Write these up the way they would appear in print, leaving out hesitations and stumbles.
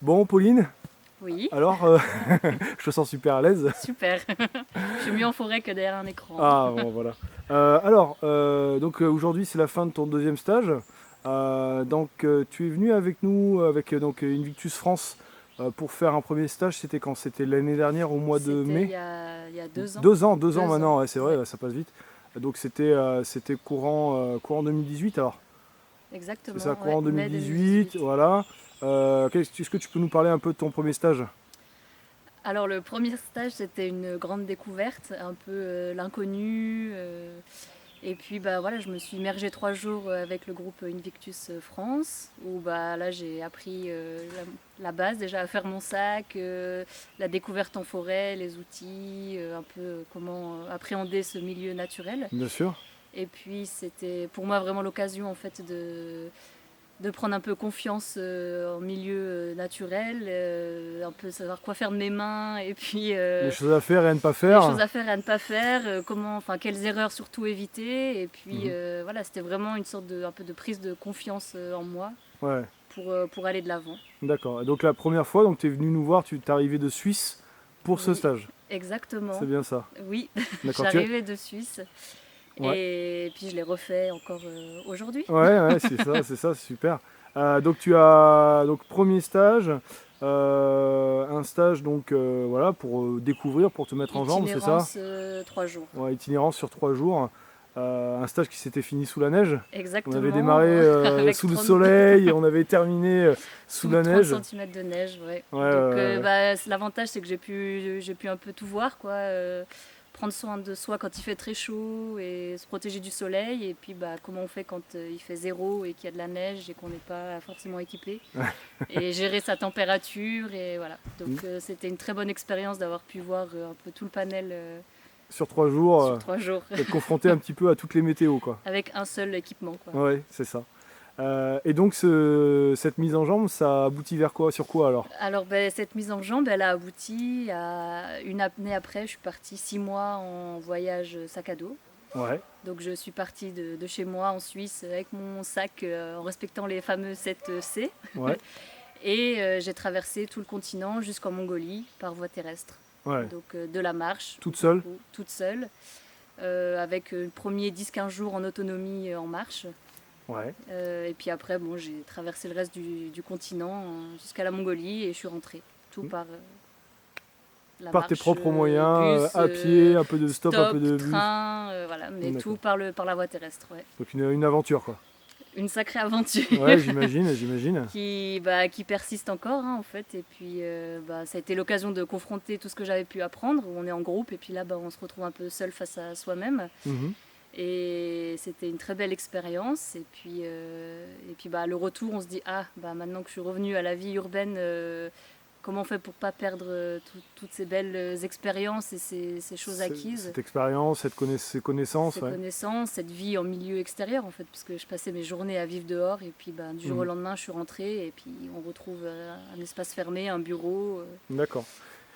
Bon, Pauline, Oui, alors, je te sens super à l'aise. super. Je suis mieux en forêt que derrière un écran. Ah, bon, voilà. Donc aujourd'hui, c'est la fin de ton deuxième stage. Tu es venu avec nous, avec Invictus France, pour faire un premier stage. C'était quand? C'était l'année dernière, au mois de C'était mai? il y a 2 ans. 2 ans 2 ans, maintenant, ouais, c'est vrai, ouais, ouais, ça passe vite. Donc c'était courant 2018 alors. C'est ça, exactement, ouais, courant mai 2018, 2018. voilà. Est-ce que tu peux nous parler un peu de ton premier stage? Alors le premier stage, c'était une grande découverte, un peu l'inconnu. Et puis bah voilà, je me suis immergée 3 jours avec le groupe Invictus France, où bah là j'ai appris la base déjà à faire mon sac, la découverte en forêt, les outils, un peu comment appréhender ce milieu naturel. Bien sûr. Et puis c'était pour moi vraiment l'occasion en fait de prendre un peu confiance en milieu naturel, un peu savoir quoi faire de mes mains et puis Les choses à faire et à ne pas les choses faire. à faire et à ne pas faire, enfin quelles erreurs surtout éviter. Et puis Mhm. voilà, c'était vraiment une sorte de un peu de prise de confiance en moi Ouais, pour aller de l'avant. d'accord. Et donc la première fois, tu es venu nous voir, tu es arrivé de Suisse pour ce Oui, stage. C'est exactement. bien ça. Oui, D'accord, j'arrivais de Suisse Ouais, et puis je l'ai refait encore aujourd'hui. ouais, c'est ça, c'est super. Donc tu as donc premier stage, un stage voilà pour découvrir, pour te mettre en jambes, c'est ça? Itinérance 3 jours. Ouais, itinérance sur 3 jours. Un stage qui s'était fini sous la neige. On avait démarré Exactement, avec sous le 30, soleil et on avait terminé sous sous la 30 neige. cm de neige, ouais. Ouais, Donc ouais, bah, l'avantage c'est que j'ai pu un peu tout voir, quoi. Prendre soin de soi quand il fait très chaud et se protéger du soleil. Et puis bah, comment on fait quand il fait 0 et qu'il y a de la neige et qu'on n'est pas forcément équipé. Et gérer sa température et voilà. Donc ouais. c'était une très bonne expérience d'avoir pu voir un peu tout le panel Sur 3 jours, sur 3 jours d'être confronté un petit peu à toutes les météos, quoi. avec un seul équipement, quoi. Ouais, c'est ça. Et donc cette mise en jambe, ça aboutit vers quoi, sur quoi alors? Alors ben, cette mise en jambe, elle a abouti à une année après. Je suis partie 6 mois en voyage sac à dos. Ouais, Donc je suis partie de chez moi en Suisse avec mon sac en respectant les fameux 7 C. ouais, Et j'ai traversé tout le continent jusqu'en Mongolie par voie terrestre. ouais. Donc de la marche, Toute seule? beaucoup, toute seule, avec le premier 10-15 jours en autonomie en marche. Ouais. Et puis après, bon, j'ai traversé le reste du continent jusqu'à la Mongolie et je suis rentrée. Tout par la Par tes marche, propres moyens, bus, à pied, un peu de stop, un stop, peu de bus. train, voilà, mais tout D'accord. par la voie terrestre, ouais. Donc une aventure, quoi. Une sacrée aventure Ouais, j'imagine, j'imagine. qui persiste encore, hein, en fait. Et puis bah, ça a été l'occasion de confronter tout ce que j'avais pu apprendre, où on est en groupe et puis là bah, on se retrouve un peu seul face à soi-même. Mhm. Et c'était une très belle expérience. Et puis bah, le retour, on se dit, ah, bah, maintenant que je suis revenue à la vie urbaine, comment on fait pour pas perdre toutes ces belles expériences et ces choses acquises, Cette expérience, ces connaissances, ces ouais. connaissances, cette vie en milieu extérieur en fait, parce que je passais mes journées à vivre dehors et puis bah, du jour au Mhm. lendemain je suis rentrée et puis on retrouve un espace fermé, un bureau. D'accord.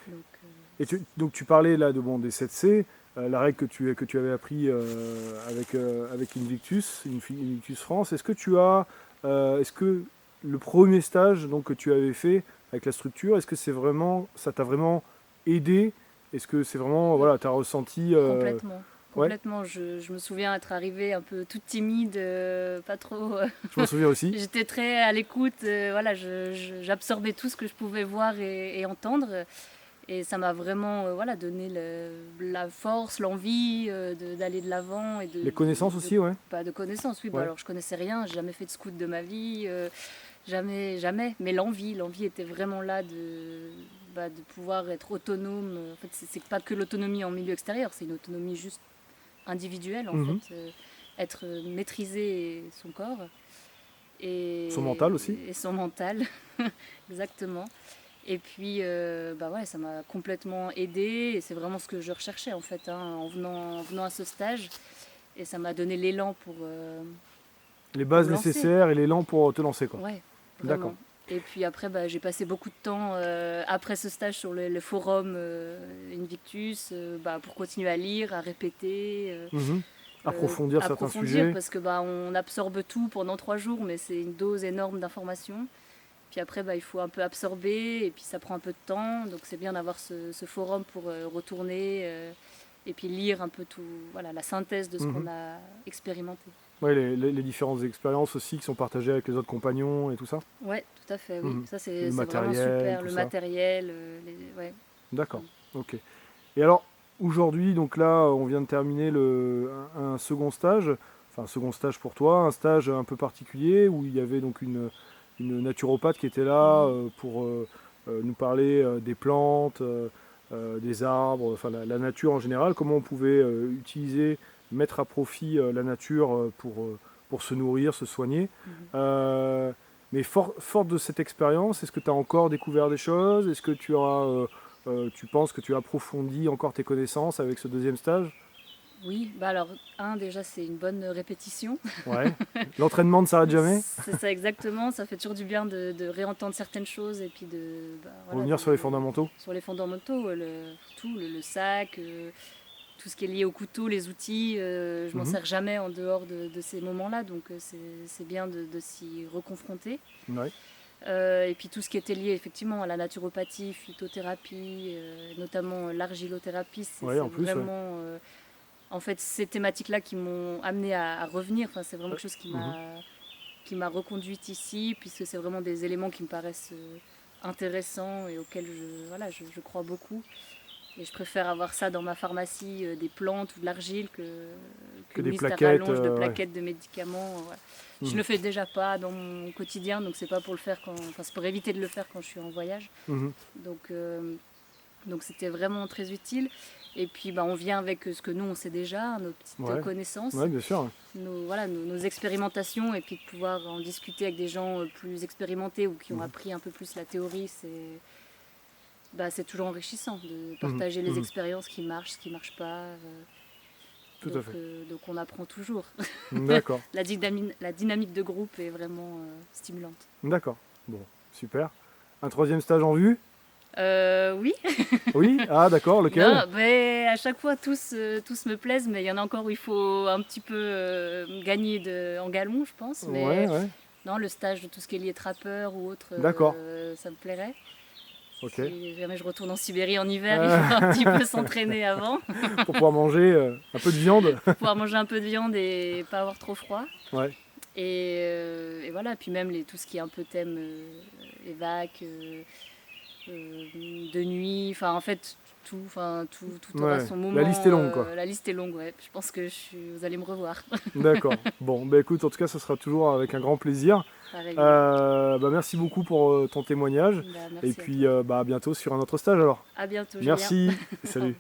Donc, Donc tu parlais là des 7C, la règle que tu avais appris avec Invictus France. Est-ce que le premier stage donc, que tu avais fait avec la structure, est-ce que ça t'a vraiment aidé? Est-ce que c'est vraiment, oui, voilà, t'as ressenti, complètement. ouais, Complètement, je me souviens être arrivée un peu toute timide, pas trop. je m'en souviens aussi. J'étais très à l'écoute, voilà, j'absorbais tout ce que je pouvais voir et entendre. Et ça m'a vraiment voilà, donné la force, l'envie d'aller de l'avant et Les connaissances aussi, ouais. pas de connaissances. Oui, bah Ouais. alors je connaissais rien, j'ai jamais fait de scout de ma vie, jamais, jamais. Mais l'envie était vraiment là de pouvoir être autonome. En fait, c'est pas que l'autonomie en milieu extérieur, c'est une autonomie juste individuelle en fait. Mhm. Être maîtriser son corps Son mental et, aussi. et son mental, exactement. Et puis, bah ouais, ça m'a complètement aidée et c'est vraiment ce que je recherchais en fait, hein, en venant à ce stage. Et ça m'a donné l'élan Les pour bases me lancer. nécessaires et l'élan pour te lancer, quoi. Ouais, D'accord. vraiment. Et puis après, bah, j'ai passé beaucoup de temps après ce stage sur le forum Invictus bah, pour continuer à lire, à répéter, Mhm. Approfondir certains approfondir sujets. parce que bah, on absorbe tout pendant 3 jours, mais c'est une dose énorme d'informations. Puis après, il faut un peu absorber et puis ça prend un peu de temps. Donc c'est bien d'avoir ce forum pour retourner et puis lire un peu tout, voilà, la synthèse de ce qu'on a expérimenté. Ouais, les différentes expériences aussi qui sont partagées avec les autres compagnons et tout ça. Ouais, tout à fait, oui. Ça, Le c'est vraiment matériel, super. tout Le ça. matériel, ouais. D'accord, ok. Et alors, aujourd'hui, donc là, on vient de terminer un second stage, enfin un second stage pour toi, un stage un peu particulier où il y avait donc une naturopathe qui était là pour nous parler des plantes, des arbres, enfin nature en général, comment on pouvait utiliser, mettre à profit la nature pour se nourrir, se soigner. Mais fort de cette expérience, est-ce que tu as encore découvert des choses? Est-ce que tu penses que tu approfondis encore tes connaissances avec ce deuxième stage? Oui, alors, déjà, c'est une bonne répétition. Ouais. L'entraînement ne s'arrête jamais? C'est ça exactement, ça fait toujours du bien de réentendre certaines choses et puis Revenir sur les fondamentaux? Sur les fondamentaux, le sac, tout ce qui est lié au couteau, les outils, je m'en sers jamais en dehors de ces moments-là, donc c'est bien de s'y reconfronter. Ouais. Et puis tout ce qui était lié effectivement à la naturopathie, phytothérapie, notamment l'argilothérapie, c'est vraiment en fait ces thématiques-là qui m'ont amené à revenir. Enfin, c'est vraiment quelque chose qui m'a reconduite ici, puisque c'est vraiment des éléments qui me paraissent intéressants et auxquels je crois beaucoup. Et je préfère avoir ça dans ma pharmacie, des plantes ou de l'argile que des liste plaquettes, à rallonge de plaquettes de médicaments. Voilà. Je ne le fais déjà pas dans mon quotidien, donc c'est pas pour le faire c'est pour éviter de le faire quand je suis en voyage. Donc c'était vraiment très utile. Et puis on vient avec ce que nous on sait déjà, nos petites connaissances, bien sûr. nos expérimentations, et puis de pouvoir en discuter avec des gens plus expérimentés ou qui ont appris un peu plus la théorie, c'est toujours enrichissant de partager les expériences qui marchent, ce qui ne marche pas. Tout à fait. Donc on apprend toujours. D'accord. La dynamique de groupe est vraiment stimulante. D'accord. Bon, super. Un troisième stage en vue? Oui. Oui? Ah d'accord, lequel? Non, mais à chaque fois tous me plaisent, mais il y en a encore où il faut un petit peu gagner en galon, je pense. Mais non, le stage de tout ce qui est lié trappeur ou autre, ça me plairait. Okay. Si jamais je retourne en Sibérie en hiver, il faut un petit peu s'entraîner avant. Pour pouvoir manger un peu de viande. Pour pouvoir manger un peu de viande et pas avoir trop froid. Ouais. Et voilà, puis même tout ce qui est un peu thème évac, de nuit, enfin en fait tout aura son moment. La liste est longue quoi. La liste est longue, ouais. Je pense que vous allez me revoir. D'accord. Bon, écoute, en tout cas, ça sera toujours avec un grand plaisir. Merci beaucoup pour ton témoignage. Merci et puis à bientôt sur un autre stage alors. À bientôt. Merci. Salut.